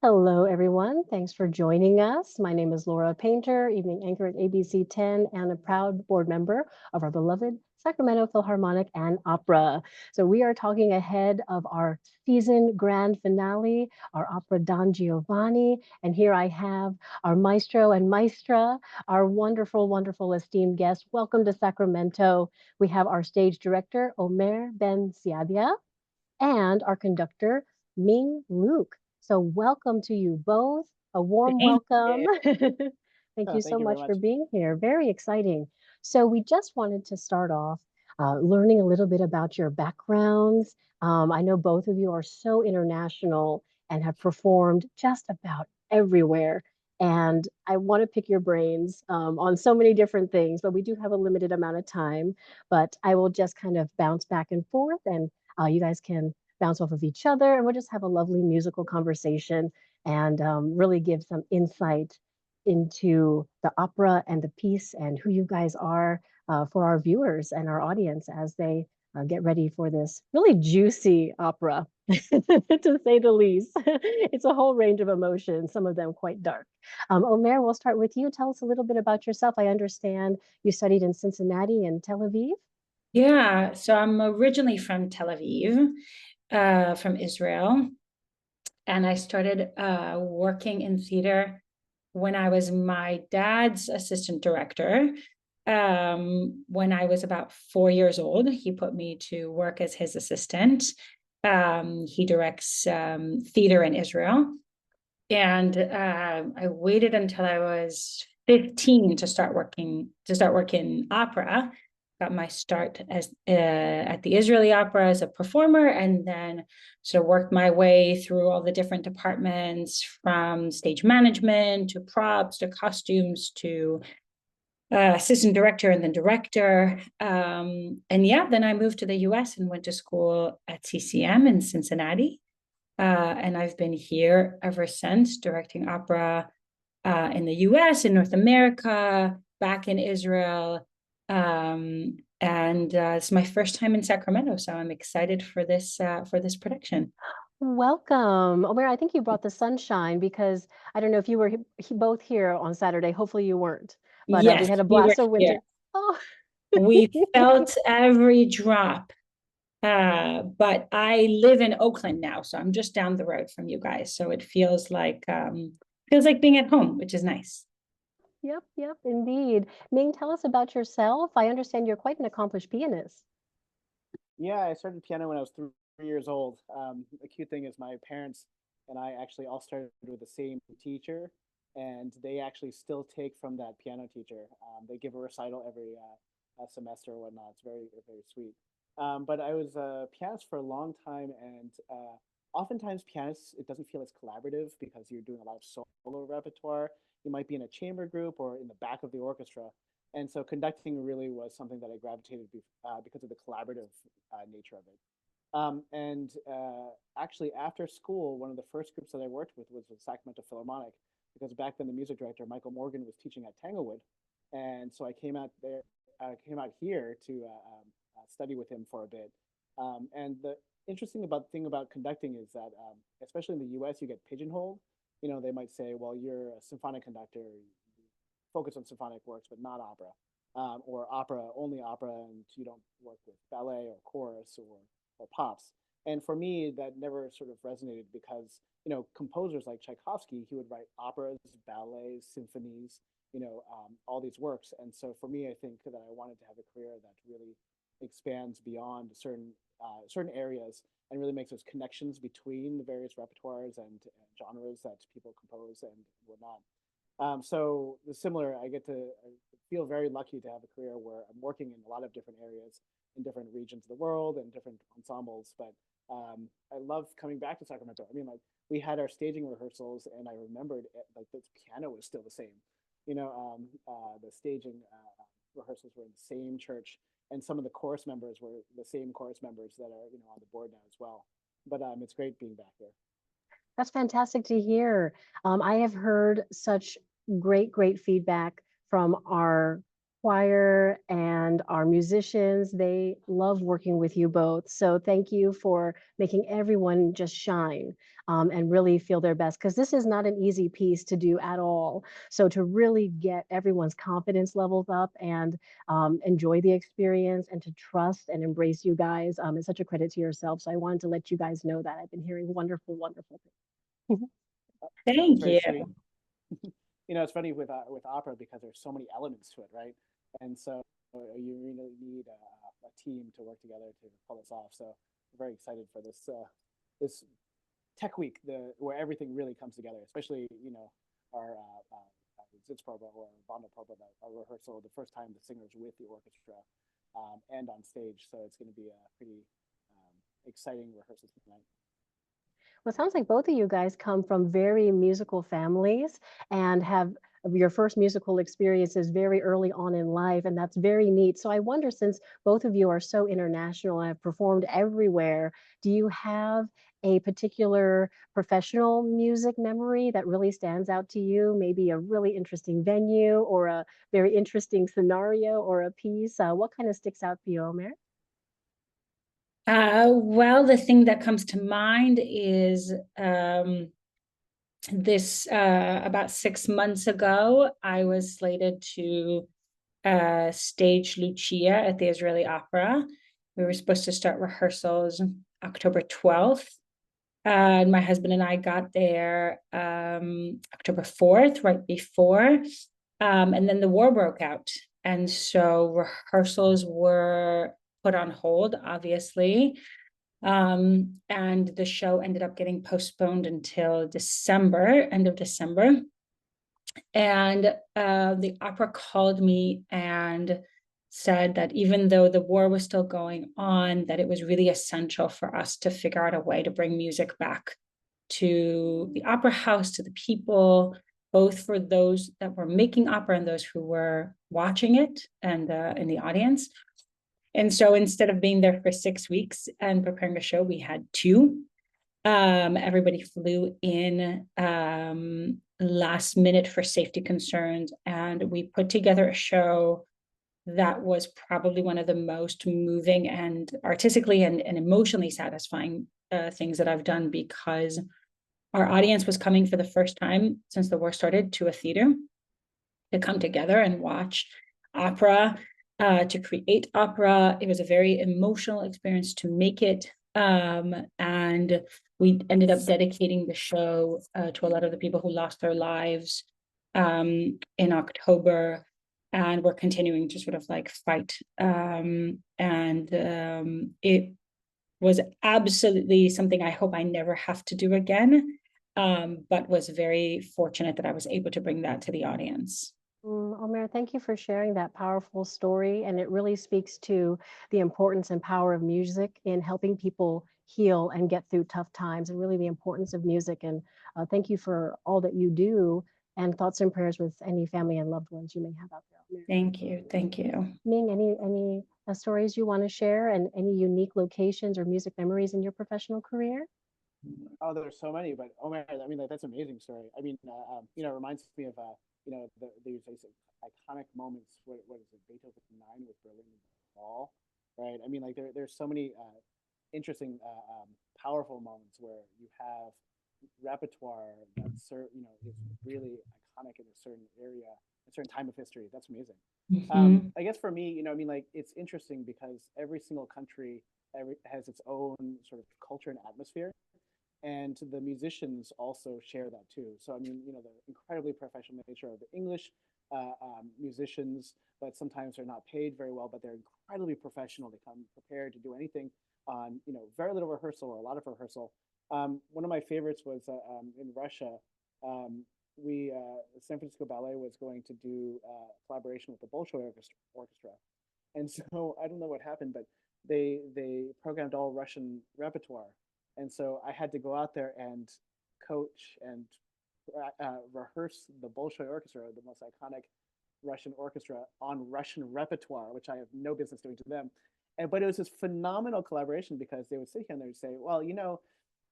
Hello, everyone. Thanks for joining us. My name is Lora Painter, evening anchor at ABC 10, and a proud board member of our beloved Sacramento Philharmonic and Opera. So we are talking ahead of our season grand finale, our opera Don Giovanni. And here I have our maestro and maestra, our wonderful, wonderful esteemed guest. Welcome to Sacramento. We have our stage director, Omer Ben Seadia, and our conductor, Ming Luke. So, welcome to you both. A warm Thank welcome. you. Thank Oh, you thank so you very much for much. being here. Very exciting. So, we just wanted to start off learning a little bit about your backgrounds. I know both of you are so international and have performed just about everywhere. And I want to pick your brains on so many different things, but we do have a limited amount of time. But I will just kind of bounce back and forth, and you guys can bounce off of each other, and we'll just have a lovely musical conversation and really give some insight into the opera and the piece and who you guys are for our viewers and our audience as they get ready for this really juicy opera, to say the least. It's a whole range of emotions, some of them quite dark. Omer, we'll start with you. Tell us a little bit about yourself. I understand you studied in Cincinnati and Tel Aviv. Yeah, so I'm originally from Tel Aviv, from Israel, and I started working in theater when I was my dad's assistant director. When I was about 4 years old, he put me to work as his assistant. He directs theater in Israel, and I waited until I was 15 to start working opera. Got my start as at the Israeli Opera as a performer, and then sort of worked my way through all the different departments, from stage management to props to costumes to assistant director and then director. And yeah, then I moved to the US and went to school at CCM in Cincinnati. And I've been here ever since, directing opera in the US, in North America, back in Israel. And it's my first time in Sacramento, so I'm excited for this production. Welcome. Omer, I think you brought the sunshine because I don't know if you were both here on Saturday. Hopefully you weren't, but we Yes, had a we were blast of here. winter. Oh, We felt every drop. But I live in Oakland now, so I'm just down the road from you guys. So it feels like being at home, which is nice. yep, yep, indeed. Ming, tell us about yourself. I understand you're quite an accomplished pianist. Yeah, I started piano when I was 3 years old. The cute thing is my parents and I actually all started with the same teacher, and they actually still take from that piano teacher. They give a recital every semester or whatnot. It's very, very sweet. But I was a pianist for a long time, and oftentimes pianists, it doesn't feel as collaborative because you're doing a lot of solo repertoire. You might be in a chamber group or in the back of the orchestra. And so conducting really was something that I gravitated because of the collaborative nature of it. Actually, after school, one of the first groups that I worked with was the Sacramento Philharmonic, because back then the music director Michael Morgan was teaching at Tanglewood, and so I came out here to study with him for a bit. And the interesting thing about conducting is that, especially in the U.S., you get pigeonholed. You know, they might say, "Well, you're a symphonic conductor, focus on symphonic works, but not opera." Or opera, only opera, and you don't work with ballet or chorus or pops. And for me, that never sort of resonated because, composers like Tchaikovsky, he would write operas, ballets, symphonies, all these works. And so for me, I think that I wanted to have a career that really expands beyond certain areas and really makes those connections between the various repertoires and genres that people compose and whatnot. So the similar, I feel very lucky to have a career where I'm working in a lot of different areas in different regions of the world and different ensembles. But I love coming back to Sacramento. I mean, like we had our staging rehearsals, and I remembered like the piano was still the same. The staging rehearsals were in the same church, and some of the chorus members were the same chorus members that are on the board now as well. But it's great being back here. That's fantastic to hear. I have heard such great, great feedback from our choir and our musicians, they love working with you both. So thank you for making everyone just shine and really feel their best, because this is not an easy piece to do at all. So to really get everyone's confidence levels up and enjoy the experience and to trust and embrace you guys is such a credit to yourself. So I wanted to let you guys know that I've been hearing wonderful, wonderful things. That's Thank very you. sweet. It's funny with opera because there's so many elements to it, right? And so you really need a team to work together to pull this off. So we're very excited for this tech week, where everything really comes together, especially our Sitzprobe or Wandelprobe, our rehearsal, the first time the singers with the orchestra and on stage. So it's going to be a pretty exciting rehearsal tonight. Well, it sounds like both of you guys come from very musical families and have your first musical experiences very early on in life, and that's very neat. So I wonder, since both of you are so international and have performed everywhere, do you have a particular professional music memory that really stands out to you? Maybe a really interesting venue or a very interesting scenario or a piece? What kind of sticks out for you, Omer? Well, the thing that comes to mind is this about 6 months ago, I was slated to stage Lucia at the Israeli Opera. We were supposed to start rehearsals October 12th. And my husband and I got there October 4th, right before. And then the war broke out. And so rehearsals were put on hold, obviously. And the show ended up getting postponed until December, end of December. And the opera called me and said that even though the war was still going on, that it was really essential for us to figure out a way to bring music back to the opera house, to the people, both for those that were making opera and those who were watching it and in the audience. And so instead of being there for 6 weeks and preparing a show, we had 2. Everybody flew in last minute for safety concerns, and we put together a show that was probably one of the most moving and artistically and emotionally satisfying things that I've done, because our audience was coming for the first time since the war started to a theater to come together and watch opera, to create opera. It was a very emotional experience to make it. And we ended up dedicating the show to a lot of the people who lost their lives in October. And we're continuing to sort of like fight. It was absolutely something I hope I never have to do again, but was very fortunate that I was able to bring that to the audience. Omer, thank you for sharing that powerful story. And it really speaks to the importance and power of music in helping people heal and get through tough times, and really the importance of music. And thank you for all that you do, and thoughts and prayers with any family and loved ones you may have out there, Omer. Thank you. Thank you. Ming, any stories you want to share, and any unique locations or music memories in your professional career? Oh, there's so many, but Omer, I mean, that's an amazing story. I mean, it reminds me of these iconic moments. What is it? Beethoven 9 with Berlin Wall, right? I mean, like there's so many interesting, powerful moments where you have repertoire that's is really iconic in a certain area, a certain time of history. That's amazing. I guess for me, I mean, like it's interesting because every single country has its own sort of culture and atmosphere, and the musicians also share that too. So I mean, the incredibly professional nature of the English musicians, but sometimes they're not paid very well, but they're incredibly professional. They come prepared to do anything on very little rehearsal or a lot of rehearsal. One of my favorites was in Russia. We San Francisco Ballet was going to do collaboration with the Bolshoi Orchestra, and so I don't know what happened, but they programmed all Russian repertoire, and so I had to go out there and coach and rehearse the Bolshoi Orchestra, the most iconic Russian orchestra, on Russian repertoire, which I have no business doing to them. But it was this phenomenal collaboration because they would sit here and they would say, well,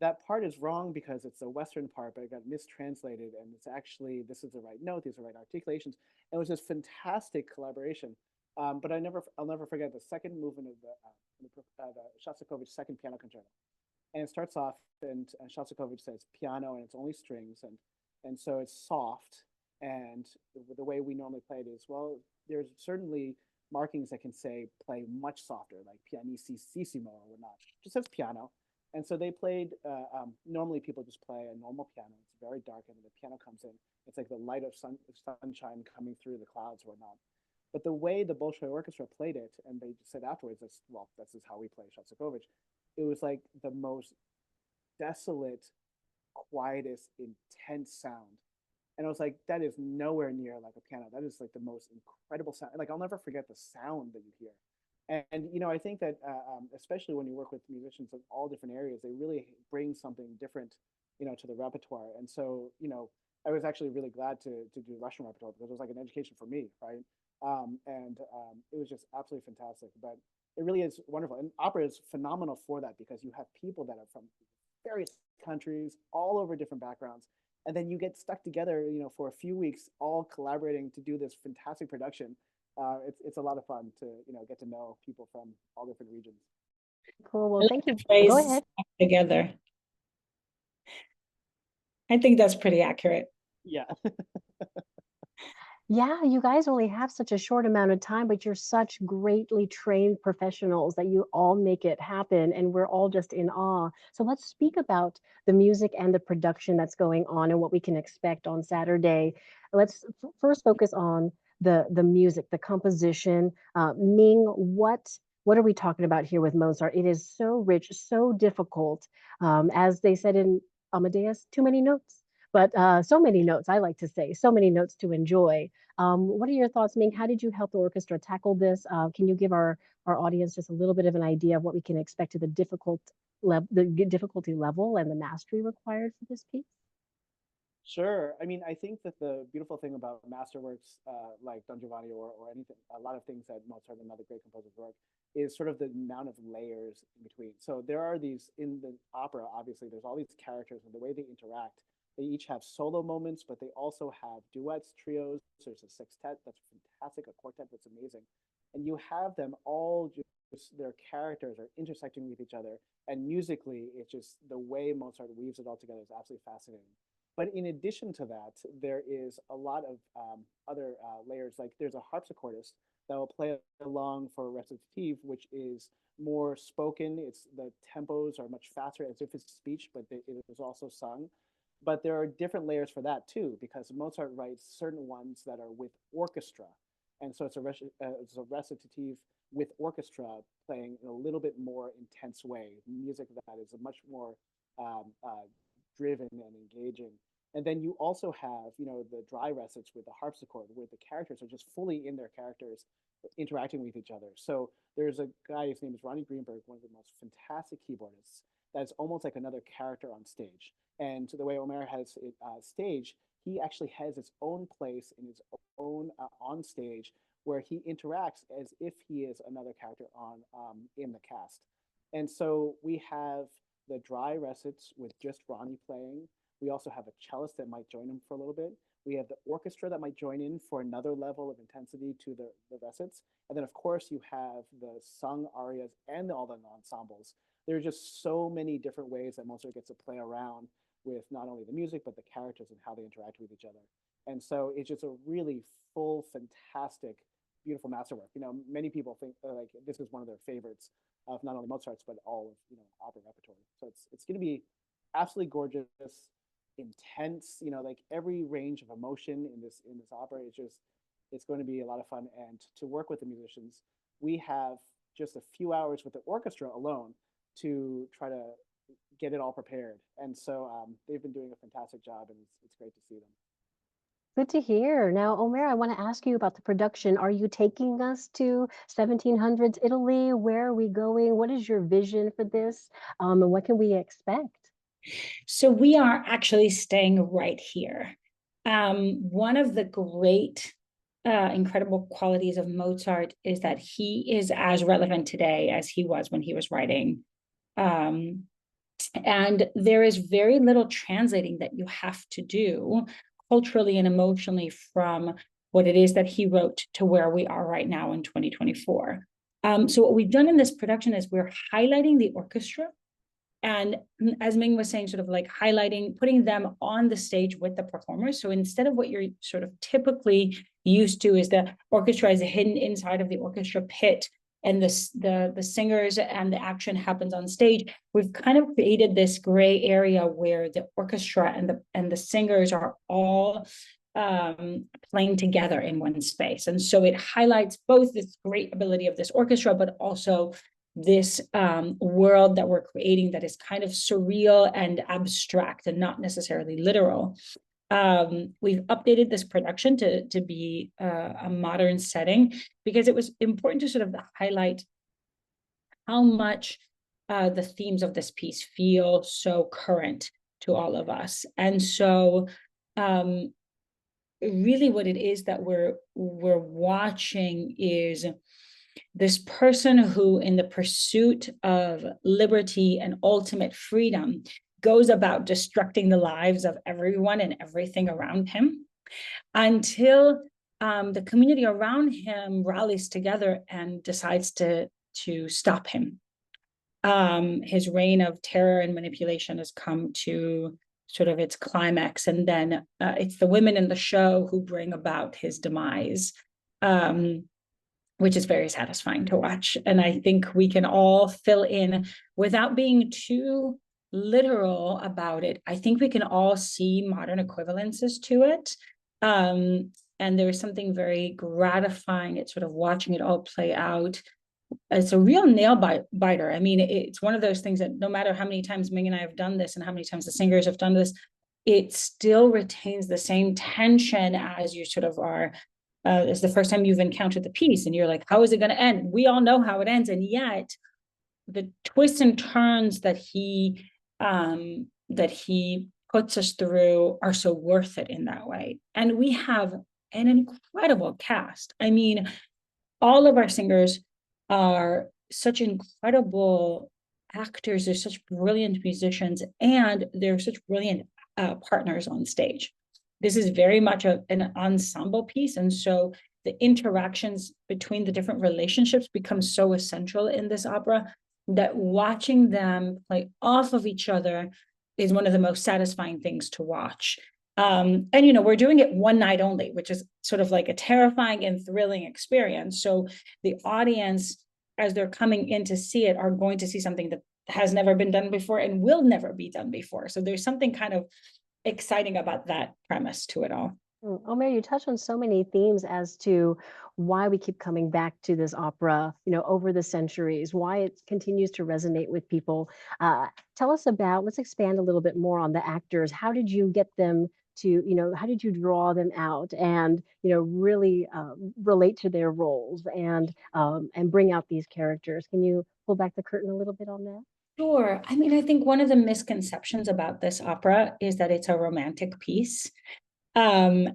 that part is wrong because it's a Western part, but it got mistranslated, and it's actually, this is the right note, these are the right articulations. And it was this fantastic collaboration. But I'll never forget the second movement of the Shostakovich second piano concerto. And it starts off, and Shostakovich says piano, and it's only strings, and so it's soft. And the way we normally play it is, well, there's certainly markings that can say play much softer, like pianissimo or whatnot. It just says piano. And so they played, normally people just play a normal piano. It's very dark, and the piano comes in. It's like the light of sunshine coming through the clouds or whatnot. But the way the Bolshoi Orchestra played it, and they just said afterwards, this is how we play Shostakovich. It was like the most desolate, quietest, intense sound. And I was like, that is nowhere near like a piano. That is like the most incredible sound. Like, I'll never forget the sound that you hear. And I think that especially when you work with musicians of all different areas, they really bring something different, to the repertoire. And so, I was actually really glad to do Russian repertoire because it was like an education for me, right? It was just absolutely fantastic. But it really is wonderful, and opera is phenomenal for that because you have people that are from various countries, all over different backgrounds, and then you get stuck together, for a few weeks, all collaborating to do this fantastic production. It's a lot of fun to get to know people from all different regions. Cool. Well, thank you. Go Phrase ahead. together. I think that's pretty accurate. Yeah. Yeah, you guys only have such a short amount of time, but you're such greatly trained professionals that you all make it happen, and we're all just in awe. So let's speak about the music and the production that's going on and what we can expect on Saturday. Let's first focus on the music, the composition. Ming, what are we talking about here with Mozart? It is so rich, so difficult. As they said in Amadeus, too many notes. But so many notes, I like to say, so many notes to enjoy. What are your thoughts, Ming? How did you help the orchestra tackle this? Can you give our audience just a little bit of an idea of what we can expect to the difficulty level and the mastery required for this piece? Sure. I mean, I think that the beautiful thing about masterworks like Don Giovanni or anything, a lot of things that Mozart and other great composers work, is sort of the amount of layers in between. So there are these in the opera, obviously, there's all these characters and the way they interact. They each have solo moments, but they also have duets, trios. There's a sextet that's fantastic, a quartet that's amazing. And you have them all just, their characters are intersecting with each other. And musically, it's just the way Mozart weaves it all together is absolutely fascinating. But in addition to that, there is a lot of other layers. Like there's a harpsichordist that will play along for recitative, which is more spoken. It's the tempos are much faster, as if it's speech, but it is also sung. But there are different layers for that too, because Mozart writes certain ones that are with orchestra, and so it's a recitative with orchestra playing in a little bit more intense way, music that is a much more driven and engaging. And then you also have, the dry recits with the harpsichord, where the characters are just fully in their characters, interacting with each other. So there's a guy, his name is Ronnie Greenberg, one of the most fantastic keyboardists, that's almost like another character on stage. And the way Omer has it staged, he actually has his own place in his own on stage where he interacts as if he is another character on in the cast. And so we have the dry recits with just Ronnie playing. We also have a cellist that might join him for a little bit. We have the orchestra that might join in for another level of intensity to the recits. And then, of course, you have the sung arias and all the ensembles. There are just so many different ways that Mozart gets to play around with not only the music, but the characters and how they interact with each other. And so it's just a really full, fantastic, beautiful masterwork. Many people think like this is one of their favorites of not only Mozart's, but all of, opera repertoire. So it's going to be absolutely gorgeous, intense, like every range of emotion in this opera is just, it's going to be a lot of fun. And to work with the musicians, we have just a few hours with the orchestra alone to try to get it all prepared. And so they've been doing a fantastic job, and it's great to see them. Good to hear. Now, Omer, I want to ask you about the production. Are you taking us to 1700s Italy? Where are we going? What is your vision for this? And what can we expect? So we are actually staying right here. One of the great, incredible qualities of Mozart is that he is as relevant today as he was when he was writing And there is very little translating that you have to do culturally and emotionally from what it is that he wrote to where we are right now in 2024. So what we've done in this production is we're highlighting the orchestra. And as Ming was saying, sort of like highlighting, putting them on the stage with the performers. So instead of what you're sort of typically used to is the orchestra is hidden inside of the orchestra pit and the singers and the action happens on stage, we've kind of created this gray area where the orchestra and the singers are all playing together in one space. And so it highlights both this great ability of this orchestra, but also this world that we're creating that is kind of surreal and abstract and not necessarily literal. We've updated this production to be a modern setting because it was important to sort of highlight how much the themes of this piece feel so current to all of us. And so really what it is that we're watching is this person who, in the pursuit of liberty and ultimate freedom, goes about destructing the lives of everyone and everything around him until the community around him rallies together and decides to stop him. His reign of terror and manipulation has come to sort of its climax, and then it's the women in the show who bring about his demise, which is very satisfying to watch. And I think we can all fill in without being too literal about it. I think we can all see modern equivalences to it. And there's something very gratifying at sort of watching it all play out. It's a real nail biter. I mean, it's one of those things that no matter how many times Ming and I have done this and how many times the singers have done this, it still retains the same tension as you sort of are. It's the first time you've encountered the piece and you're like, how is it going to end? We all know how it ends. And yet the twists and turns that he puts us through are so worth it in that way. And we have an incredible cast. I mean, all of our singers are such incredible actors. They're such brilliant musicians, and they're such brilliant partners on stage. This is very much an ensemble piece. And so the interactions between the different relationships become so essential in this opera that watching them play off of each other is one of the most satisfying things to watch. And, you know, we're doing it one night only, which is sort of like a terrifying and thrilling experience. So the audience, as they're coming in to see it, are going to see something that has never been done before and will never be done before. So there's something kind of exciting about that premise to it all. Omer, you touched on so many themes as to why we keep coming back to this opera, you know, over the centuries, why it continues to resonate with people. Tell us about, let's expand a little bit more on the actors. How did you get them to, you know, how did you draw them out and, you know, really relate to their roles and bring out these characters? Can you pull back the curtain a little bit on that? Sure. I mean, I think one of the misconceptions about this opera is that it's a romantic piece. There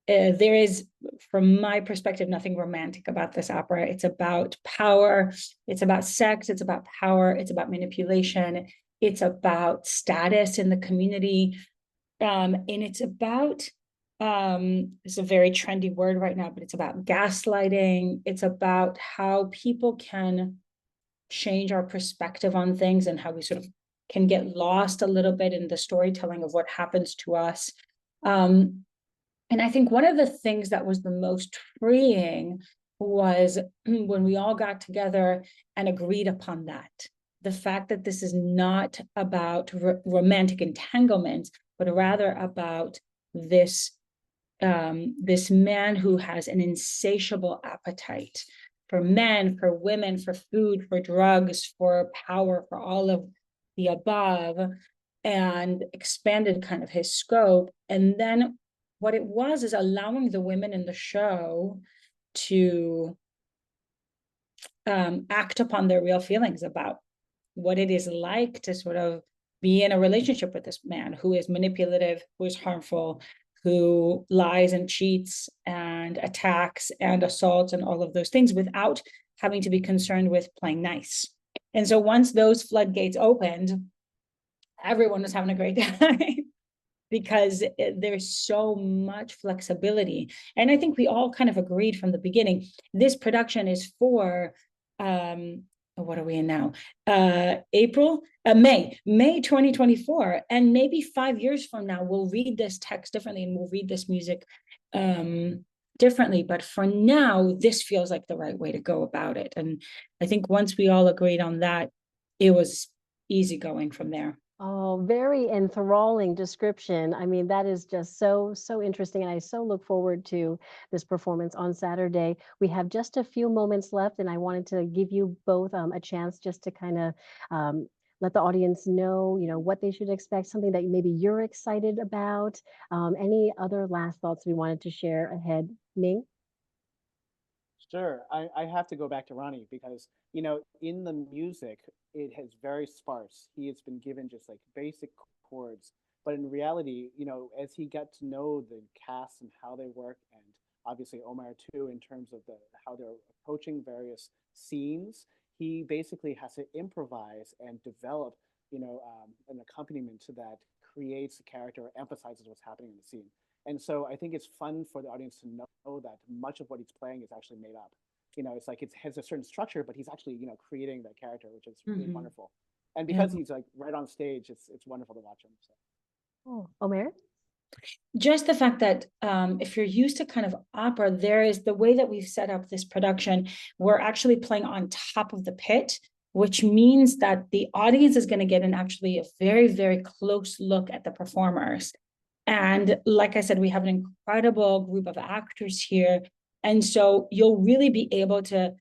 is, from my perspective, nothing romantic about this opera. It's about power, it's about sex, it's about power, it's about manipulation, it's about status in the community, and it's about, it's a very trendy word right now, but it's about gaslighting. It's about how people can change our perspective on things and how we sort of can get lost a little bit in the storytelling of what happens to us. And I think one of the things that was the most freeing was when we all got together and agreed upon that. The fact that this is not about romantic entanglements, but rather about this man who has an insatiable appetite for men, for women, for food, for drugs, for power, for all of the above, and expanded kind of his scope. And then what it was is allowing the women in the show to act upon their real feelings about what it is like to sort of be in a relationship with this man who is manipulative, who is harmful, who lies and cheats and attacks and assaults and all of those things without having to be concerned with playing nice. And so once those floodgates opened, everyone was having a great time because there's so much flexibility. And I think we all kind of agreed from the beginning, this production is for, what are we in now? May 2024. And maybe 5 years from now, we'll read this text differently and we'll read this music differently. But for now, this feels like the right way to go about it. And I think once we all agreed on that, it was easy going from there. Oh, very enthralling description. I mean, that is just so, so interesting. And I so look forward to this performance on Saturday. We have just a few moments left, and I wanted to give you both a chance just to kind of let the audience know, what they should expect, something that maybe you're excited about. Any other last thoughts we wanted to share ahead, Ming? Sure. I have to go back to Ronnie because, in the music, it has very sparse. He has been given just like basic chords. But in reality, as he got to know the cast and how they work, and obviously Omer too, in terms of how they're approaching various scenes, he basically has to improvise and develop, an accompaniment to that creates a character or emphasizes what's happening in the scene. And so I think it's fun for the audience to know that much of what he's playing is actually made up. It's like it has a certain structure, but he's actually, creating that character, which is really wonderful. And because he's like right on stage, it's wonderful to watch him. So. Oh, Omer? Just the fact that if you're used to kind of opera, there is the way that we've set up this production, we're actually playing on top of the pit, which means that the audience is going to get actually a very, very close look at the performers. And like I said, we have an incredible group of actors here. And so you'll really be able to,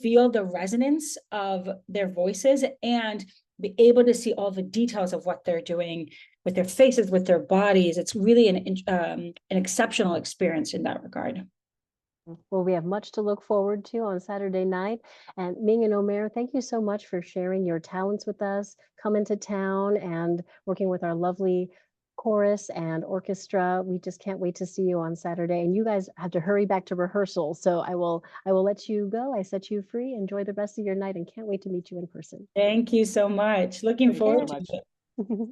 feel the resonance of their voices and be able to see all the details of what they're doing with their faces, with their bodies. It's really an exceptional experience in that regard. Well, we have much to look forward to on Saturday night. And Ming and Omer, thank you so much for sharing your talents with us, coming to town and working with our lovely chorus and orchestra. We just can't wait to see you on Saturday. And you guys have to hurry back to rehearsal. So I will let you go. I set you free. Enjoy the rest of your night and can't wait to meet you in person. Thank you so much. Looking forward to it.